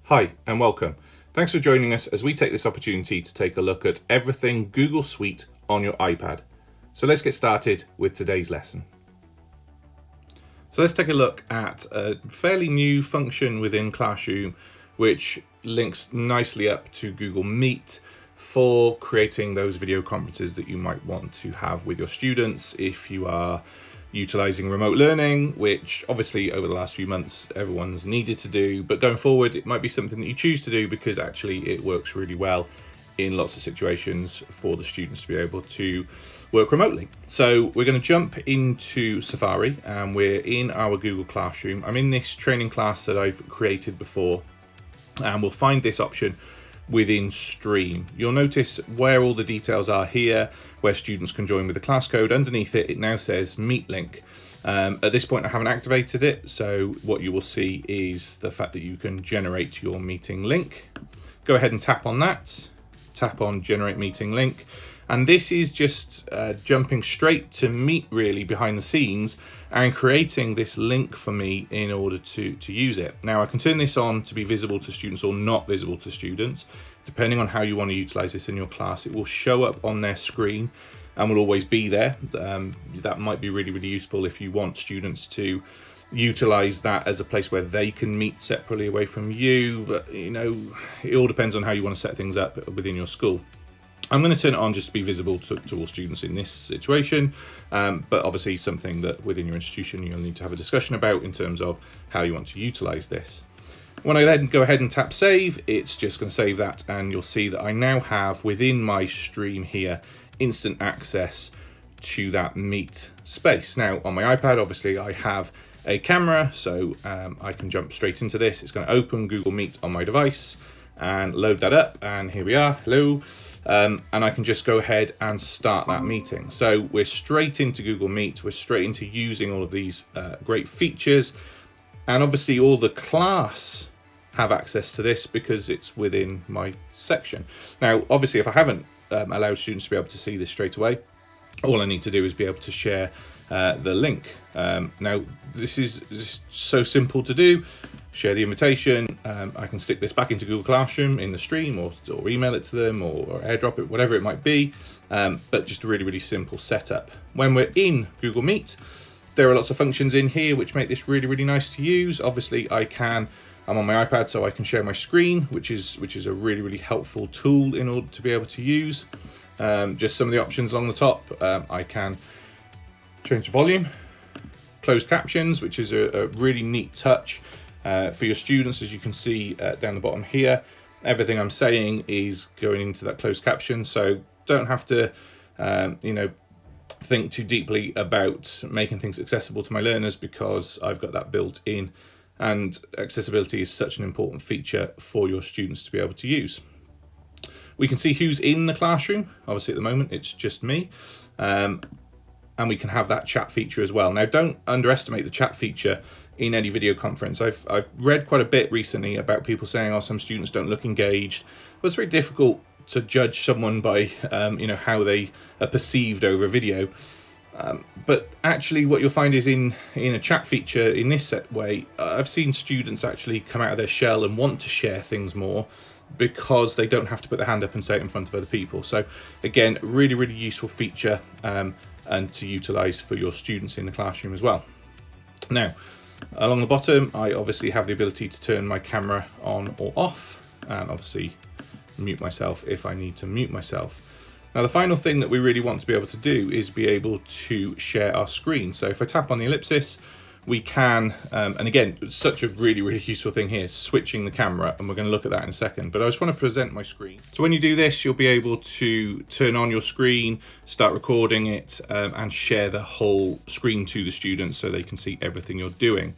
Hi and welcome. Thanks for joining us as we take this opportunity to take a look at everything Google Suite on your iPad. So let's get started with today's lesson. So let's take a look at a fairly new function within Classroom which links nicely up to Google Meet for creating those video conferences that you might want to have with your students if you are utilizing remote learning, which obviously over the last few months everyone's needed to do, but going forward it might be something that you choose to do because actually it works really well in lots of situations for the students to be able to work remotely. So we're going to jump into Safari and we're in our Google Classroom. I'm in this training class that I've created before, and we'll find this option within Stream. You'll notice where all the details are here, where students can join with the class code. Underneath it, it now says Meet Link. At this point, I haven't activated it, so what you will see is the fact that you can generate your meeting link. Go ahead and tap on that, tap on Generate Meeting Link, and this is just jumping straight to Meet really behind the scenes and creating this link for me in order to use it. Now I can turn this on to be visible to students or not visible to students. Depending on how you want to utilize this in your class, it will show up on their screen and will always be there. That might be really useful if you want students to utilize that as a place where they can meet separately away from you. But you know, it all depends on how you want to set things up within your school. I'm going to turn it on just to be visible to all students in this situation, but obviously something that within your institution you'll need to have a discussion about in terms of how you want to utilize this. When I then go ahead and tap save, it's just going to save that, and you'll see that I now have within my stream here instant access to that Meet space. Now on my iPad, obviously I have a camera, so I can jump straight into this. It's going to open Google Meet on my device and load that up, and here we are. Hello. And I can just go ahead and start that meeting. So we're straight into Google Meet, we're straight into using all of these great features, and obviously all the class have access to this because it's within my section. Now obviously if I haven't allowed students to be able to see this straight away, all I need to do is be able to share the link. Now this is just so simple to do. Share the invitation. I can stick this back into Google Classroom in the stream, or email it to them, or airdrop it, whatever it might be. But just a really simple setup. When we're in Google Meet, there are lots of functions in here which make this really nice to use. Obviously, I'm on my iPad, so I can share my screen, which is a really helpful tool in order to be able to use. Just some of the options along the top. I can change the volume, closed captions, which is a really neat touch. For your students, as you can see down the bottom here, everything I'm saying is going into that closed caption, so don't have to think too deeply about making things accessible to my learners because I've got that built in, and accessibility is such an important feature for your students to be able to use. We can see who's in the classroom. Obviously at the moment it's just me, and we can have that chat feature as well. Now don't underestimate the chat feature in any video conference. I've read quite a bit recently about people saying, oh, some students don't look engaged. Well, it's very difficult to judge someone by how they are perceived over video. But actually what you'll find is in a chat feature in this set way, I've seen students actually come out of their shell and want to share things more because they don't have to put their hand up and say it in front of other people. So again, really useful feature and to utilize for your students in the classroom as well. Now, along the bottom, I obviously have the ability to turn my camera on or off, and obviously mute myself if I need to mute myself. Now, the final thing that we really want to be able to do is be able to share our screen. So if I tap on the ellipsis, we can, and again, such a really useful thing here, switching the camera, and we're going to look at that in a second, but I just want to present my screen. So when you do this, you'll be able to turn on your screen, start recording it, and share the whole screen to the students so they can see everything you're doing.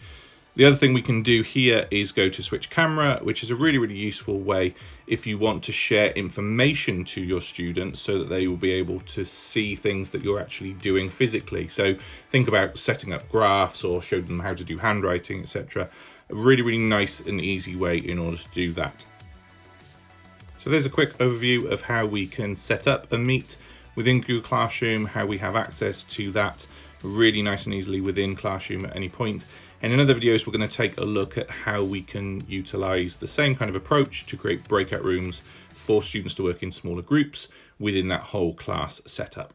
The other thing we can do here is go to switch camera, which is a really useful way if you want to share information to your students so that they will be able to see things that you're actually doing physically. So think about setting up graphs or show them how to do handwriting, etc. A really nice and easy way in order to do that. So there's a quick overview of how we can set up a Meet within Google Classroom, how we have access to that really nice and easily within Classroom at any point. And in other videos, we're going to take a look at how we can utilize the same kind of approach to create breakout rooms for students to work in smaller groups within that whole class setup.